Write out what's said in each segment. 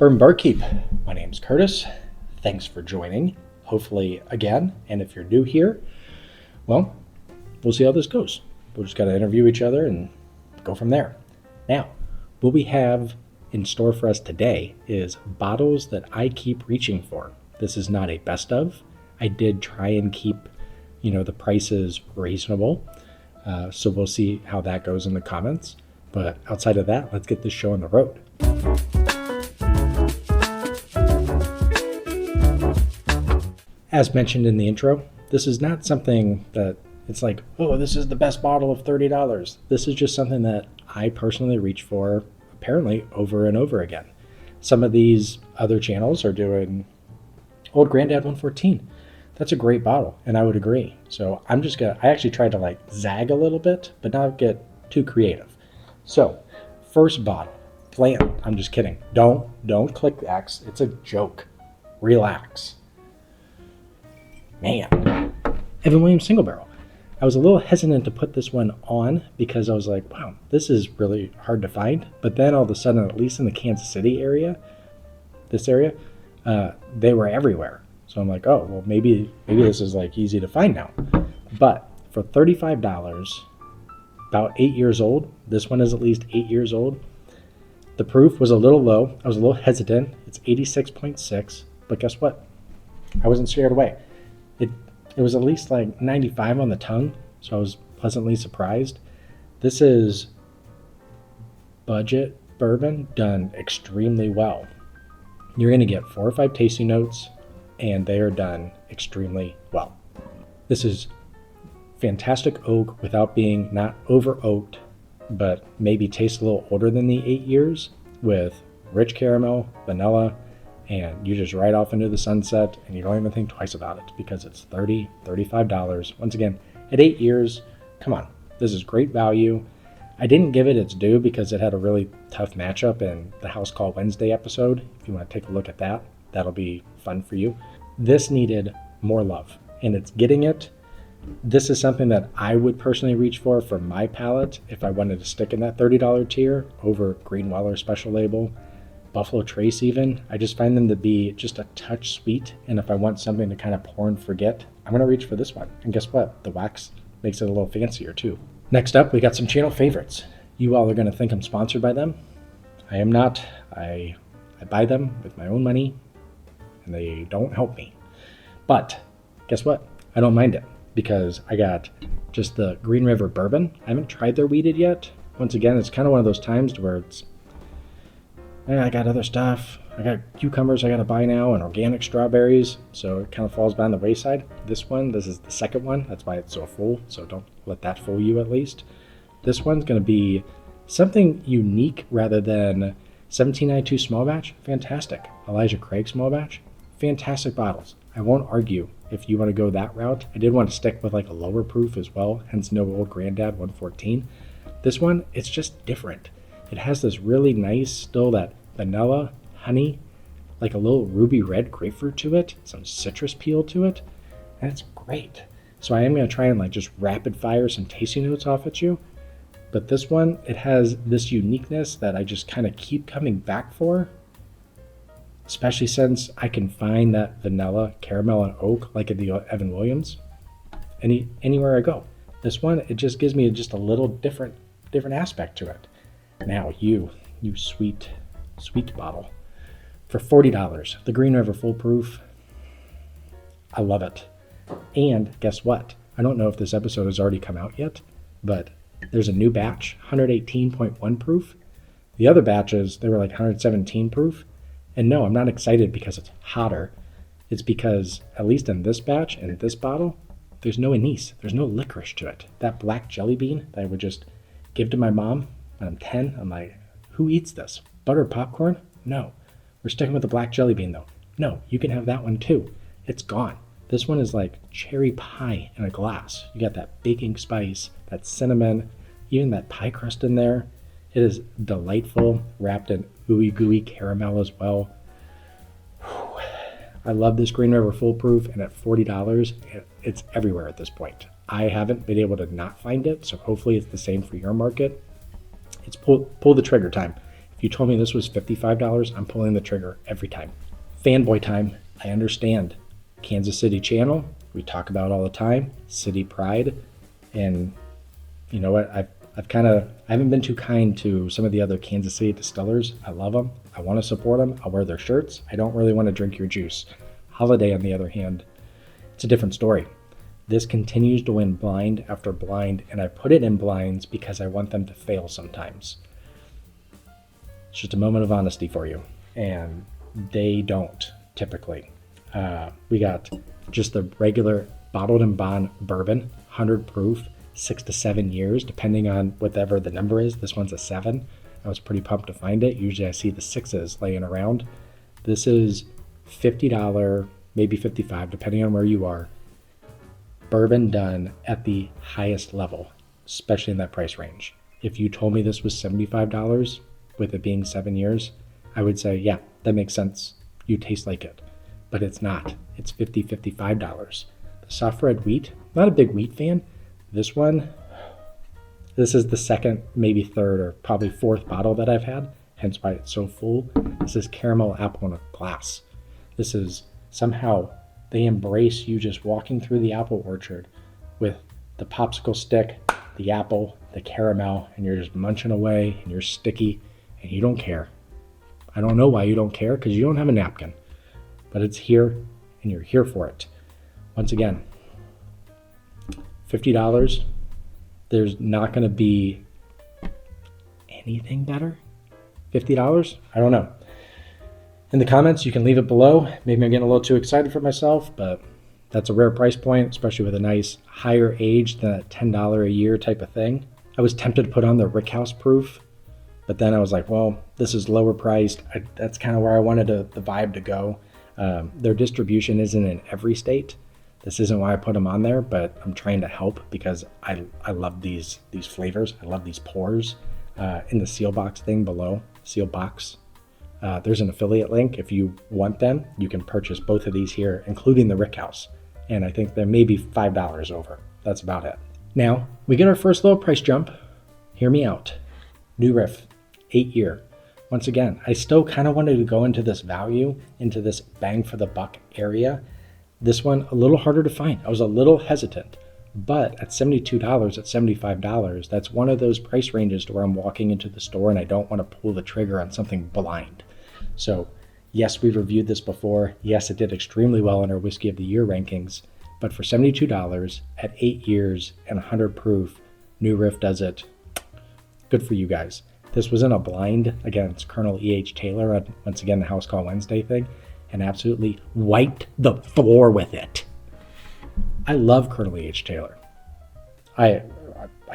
Bourbon Barkeep. My name's Curtis. Thanks for joining. Hopefully again. And if you're new here, well, we'll see how this goes. We'll just got to interview each other and go from there. Now, what we have in store for us today is bottles that I keep reaching for. This is not a best of. I did try and keep, the prices reasonable. So we'll see how that goes in the comments. But outside of that, let's get this show on the road. As mentioned in the intro, this is not something that it's like, oh, this is the best bottle of $30. This is just something that I personally reach for apparently over and over again. Some of these other channels are doing Old Granddad 114. That's a great bottle, and I would agree. So I actually tried to zag a little bit, but not get too creative. So first bottle, Flan. I'm just kidding. Don't click X. It's a joke. Relax. Man, Evan Williams Single Barrel. I was a little hesitant to put this one on because I was like, wow, this is really hard to find. But then all of a sudden, at least in the Kansas City area, they were everywhere. So I'm like, oh, well, maybe this is easy to find now. But for $35, about 8 years old, this one is at least 8 years old. The proof was a little low. I was a little hesitant. It's 86.6, but guess what? I wasn't scared away. It was at least 95 on the tongue, so I was pleasantly surprised. This is budget bourbon done extremely well. You're going to get 4 or 5 tasting notes, and they are done extremely well. This is fantastic oak without being not over oaked, but maybe tastes a little older than the 8 years, with rich caramel, vanilla, and you just ride off into the sunset and you don't even think twice about it because it's $30, $35. Once again, at 8 years, come on, this is great value. I didn't give it its due because it had a really tough matchup in the House Call Wednesday episode. If you want to take a look at that, that'll be fun for you. This needed more love, and it's getting it. This is something that I would personally reach for my palate if I wanted to stick in that $30 tier over Greenweller Special Label, Buffalo Trace even. I just find them to be just a touch sweet, and if I want something to kind of pour and forget, I'm going to reach for this one. And guess what? The wax makes it a little fancier too. Next up, we got some channel favorites. You all are going to think I'm sponsored by them. I am not. I buy them with my own money, and they don't help me. But guess what? I don't mind it because I got just the Green River Bourbon. I haven't tried their wheated yet. Once again, it's kind of one of those times where it's, I got other stuff. I got cucumbers I got to buy now and organic strawberries, so it kind of falls by the wayside. This is the second one. That's why it's so full, so don't let that fool you at least. This one's going to be something unique rather than 1792 small batch. Fantastic. Elijah Craig small batch. Fantastic bottles. I won't argue if you want to go that route. I did want to stick with a lower proof as well, hence no Old Granddad 114. This one, it's just different. It has this really nice, still that vanilla, honey, a little ruby red grapefruit to it, some citrus peel to it, and it's great. So I am going to try and just rapid fire some tasting notes off at you. But this one, it has this uniqueness that I just kind of keep coming back for, especially since I can find that vanilla, caramel, and oak like in the Evan Williams anywhere I go. This one, it just gives me just a little different aspect to it. Now you sweet bottle. For $40, the Green River Full Proof. I love it. And guess what? I don't know if this episode has already come out yet, but there's a new batch, 118.1 proof. The other batches, they were 117 proof. And no, I'm not excited because it's hotter. It's because, at least in this batch and this bottle, there's no anise. There's no licorice to it. That black jelly bean that I would just give to my mom when I'm 10, I'm like, who eats this? Butter popcorn? No. We're sticking with the black jelly bean though. No, you can have that one too. It's gone. This one is like cherry pie in a glass. You got that baking spice, that cinnamon, even that pie crust in there. It is delightful, wrapped in ooey gooey caramel as well. Whew. I love this Green River Full Proof, and at $40, it's everywhere at this point. I haven't been able to not find it, so hopefully it's the same for your market. It's pull the trigger time. If you told me this was $55, I'm pulling the trigger every time. Fanboy time, I understand. Kansas City channel, we talk about all the time, city pride, and you know what, I haven't been too kind to some of the other Kansas City distillers. I love them. I want to support them. I'll wear their shirts. I don't really want to drink your juice. Holiday, on the other hand, it's a different story. This continues to win blind after blind, and I put it in blinds because I want them to fail sometimes. It's just a moment of honesty for you, and they don't typically. We got just the regular bottled and bond bourbon, 100 proof, 6 to 7 years, depending on whatever the number is. This one's a 7. I was pretty pumped to find it. Usually I see the 6s laying around. This is $50, maybe $55, depending on where you are. Bourbon done at the highest level, especially in that price range. If you told me this was $75 with it being 7 years, I would say, yeah, that makes sense. You taste like it. But it's not. It's $50, $55. The soft red wheat, not a big wheat fan. This one, this is the second, maybe third, or probably fourth bottle that I've had, hence why it's so full. This is caramel apple in a glass. This is somehow, they embrace you just walking through the apple orchard with the popsicle stick, the apple, the caramel, and you're just munching away, and you're sticky, and you don't care. I don't know why you don't care, because you don't have a napkin. But it's here, and you're here for it. Once again, $50, there's not going to be anything better. $50? I don't know. In the comments, you can leave it below. Maybe I'm getting a little too excited for myself, but that's a rare price point, especially with a nice higher age than a $10 a year type of thing. I was tempted to put on the Rickhouse proof, but then I was like, well, this is lower priced. That's kind of where I wanted the vibe to go. Their distribution isn't in every state. This isn't why I put them on there, but I'm trying to help because I love these flavors. I love these pours. In the seal box thing below, seal box, there's an affiliate link. If you want them, you can purchase both of these here, including the Rickhouse. And I think they're maybe $5 over. That's about it. Now, we get our first little price jump. Hear me out. New Riff, 8-year. Once again, I still kind of wanted to go into this value, into this bang for the buck area. This one, a little harder to find. I was a little hesitant, but at $72, at $75, that's one of those price ranges to where I'm walking into the store and I don't want to pull the trigger on something blind. So yes, we've reviewed this before. Yes, it did extremely well in our Whiskey of the Year rankings, but for $72 at 8 years and 100 proof, New Riff does it. Good for you guys. This was in a blind against Colonel E.H. Taylor on, once again, the House Call Wednesday thing, and absolutely wiped the floor with it. I love Colonel E.H. Taylor. I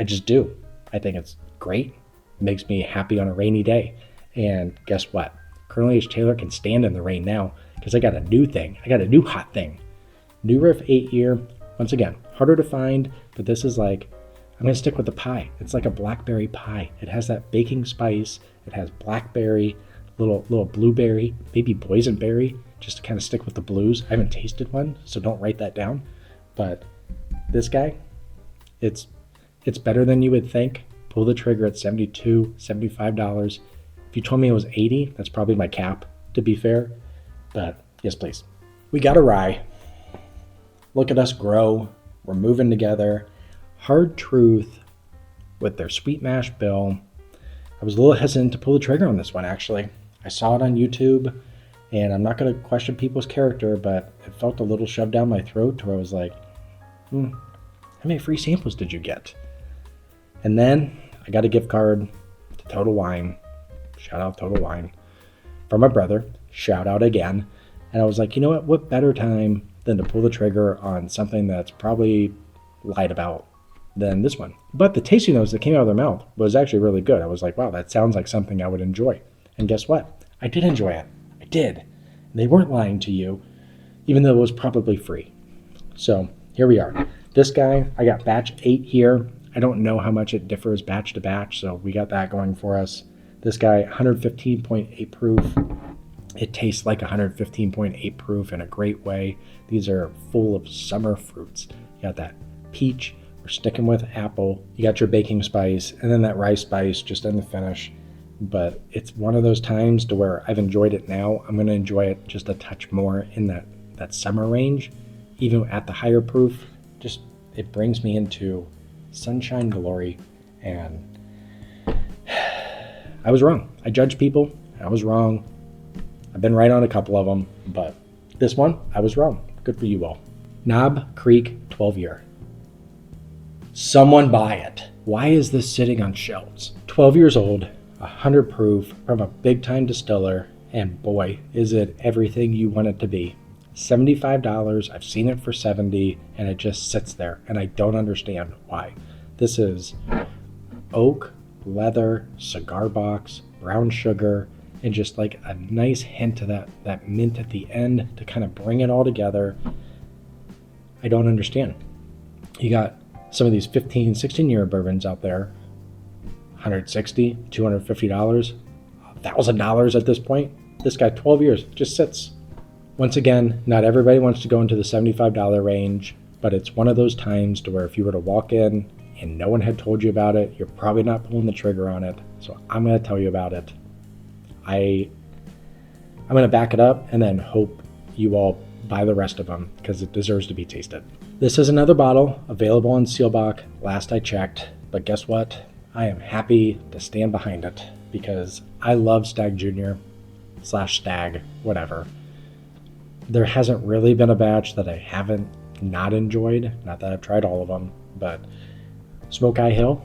just do. I think it's great. It makes me happy on a rainy day. And guess what? Colonel H. Taylor can stand in the rain now because I got a new thing. I got a new hot thing. New Riff 8-year. Once again, harder to find, but this is like, I'm going to stick with the pie. It's like a blackberry pie. It has that baking spice. It has blackberry, little blueberry, maybe boysenberry, just to kind of stick with the blues. I haven't tasted one, so don't write that down. But this guy, it's better than you would think. Pull the trigger at $72, $75. If you told me it was $80, that's probably my cap, to be fair. But yes, please. We got a rye. Look at us grow. We're moving together. Hard Truth with their sweet mash bill. I was a little hesitant to pull the trigger on this one, actually. I saw it on YouTube, and I'm not going to question people's character, but it felt a little shoved down my throat where I was like, how many free samples did you get? And then I got a gift card to Total Wine. Shout out Total Wine. From my brother. Shout out again. And I was like, you know what better time than to pull the trigger on something that's probably lied about than this one. But the tasting notes that came out of their mouth was actually really good. I was like, wow, that sounds like something I would enjoy. And guess what? I did enjoy it. I did. And they weren't lying to you, even though it was probably free. So here we are. This guy, I got batch 8 here. I don't know how much it differs batch to batch, so we got that going for us. This guy, 115.8 proof. It tastes like 115.8 proof in a great way. These are full of summer fruits. You got that peach, we're sticking with apple. You got your baking spice, and then that rice spice just in the finish. but it's one of those times to where I've enjoyed it now. I'm going to enjoy it just a touch more in that summer range, even at the higher proof. Just it brings me into sunshine glory, and I was wrong. I judge people. I was wrong. I've been right on a couple of them, but this one, I was wrong. Good for you all. Knob Creek 12 year. Someone buy it. Why is this sitting on shelves? 12 years old, 100 proof from a big time distiller, and boy, is it everything you want it to be. $75. I've seen it for $70, and it just sits there, and I don't understand why. This is oak, leather, cigar box, brown sugar, and just like a nice hint of that mint at the end to kind of bring it all together. I don't understand. You got some of these 15, 16-year bourbons out there, $160, $250, $1,000 at this point. This guy, 12 years, just sits. Once again, not everybody wants to go into the $75 range, but it's one of those times to where if you were to walk in and no one had told you about it, you're probably not pulling the trigger on it. So I'm going to tell you about it. I'm going to back it up and then hope you all buy the rest of them because it deserves to be tasted. This is another bottle available on Seelbach last I checked, but guess what? I am happy to stand behind it because I love Stag Junior / Stag, whatever. There hasn't really been a batch that I haven't not enjoyed. Not that I've tried all of them, but Smoke Eye Hill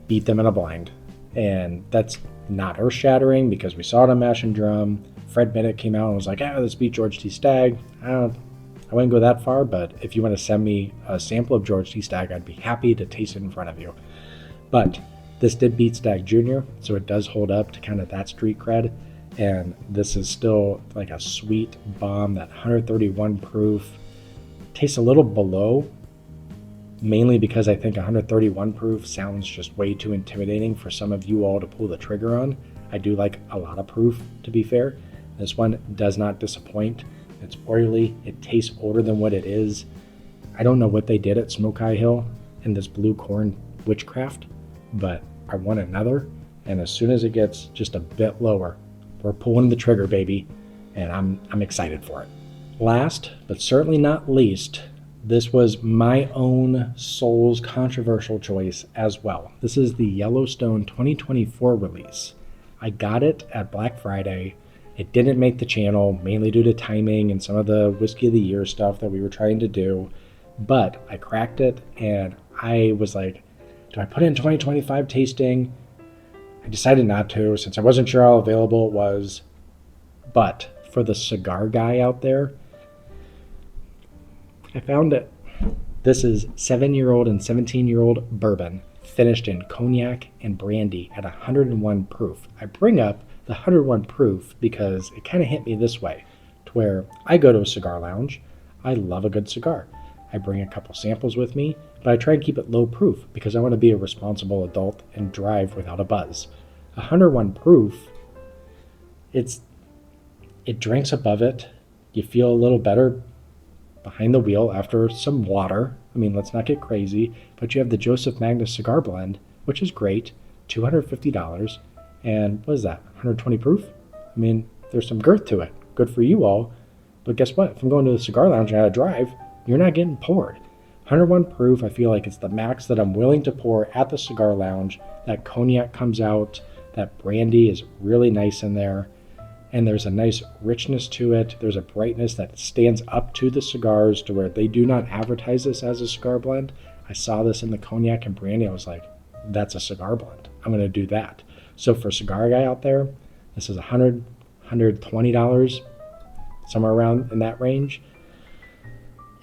beat them in a blind. And that's not earth-shattering because we saw it on Mash and Drum. Fred Bennett came out and was like, let's beat George T. Stag. I wouldn't go that far, but if you want to send me a sample of George T. Stag, I'd be happy to taste it in front of you. But this did beat Stag Junior, so it does hold up to kind of that street cred. And this is still like a sweet bomb, that 131 proof. Tastes a little below, mainly because I think 131 proof sounds just way too intimidating for some of you all to pull the trigger on. I do like a lot of proof, to be fair. This one does not disappoint. It's oily. It tastes older than what it is. I don't know what they did at Smoke Eye Hill in this blue corn witchcraft, but I want another. And as soon as it gets just a bit lower, we're pulling the trigger, baby, and I'm excited for it. Last, but certainly not least, this was my own soul's controversial choice as well. This is the Yellowstone 2024 release. I got it at Black Friday. It didn't make the channel, mainly due to timing and some of the Whiskey of the Year stuff that we were trying to do, but I cracked it, and I was like, do I put in 2025 tasting? I decided not to, since I wasn't sure how available it was. But for the cigar guy out there, I found it. This is 7-year-old and 17-year-old bourbon, finished in cognac and brandy at 101 proof. I bring up the 101 proof because it kind of hit me this way, to where I go to a cigar lounge. I love a good cigar. I bring a couple samples with me, but I try and keep it low proof because I want to be a responsible adult and drive without a buzz. 101 proof, it drinks above it. You feel a little better behind the wheel after some water. I mean, let's not get crazy, but you have the Joseph Magnus cigar blend, which is great, $250. And what is that, 120 proof? I mean, there's some girth to it. Good for you all. But guess what? If I'm going to the cigar lounge and I drive, you're not getting poured. 101 proof, I feel like it's the max that I'm willing to pour at the cigar lounge. That cognac comes out. That brandy is really nice in there. And there's a nice richness to it. There's a brightness that stands up to the cigars to where they do not advertise this as a cigar blend. I saw this in the cognac and brandy. I was like, that's a cigar blend. I'm going to do that. So for a cigar guy out there, this is $100, $120, somewhere around in that range.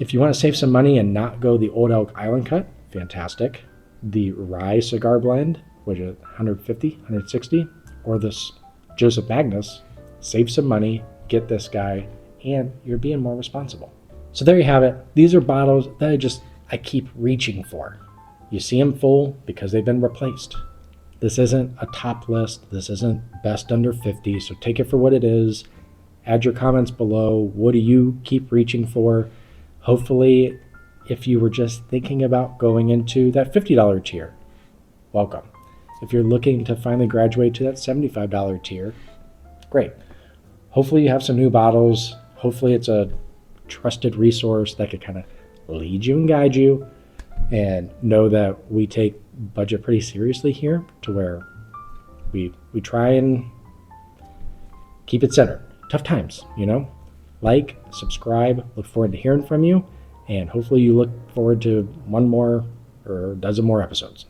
If you want to save some money and not go the Old Elk Island cut, fantastic. The rye cigar blend, which is $150, $160, or this Joseph Magnus, save some money, get this guy, and you're being more responsible. So there you have it. These are bottles that I keep reaching for. You see them full because they've been replaced. This isn't a top list. This isn't best under 50, so take it for what it is. Add your comments below. What do you keep reaching for? Hopefully, if you were just thinking about going into that $50 tier, welcome. If you're looking to finally graduate to that $75 tier, great. Hopefully you have some new bottles. Hopefully it's a trusted resource that could kind of lead you and guide you, and know that we take budget pretty seriously here, to where we try and keep it centered. Tough times, you know? Like, subscribe, look forward to hearing from you, and hopefully you look forward to one more or a dozen more episodes.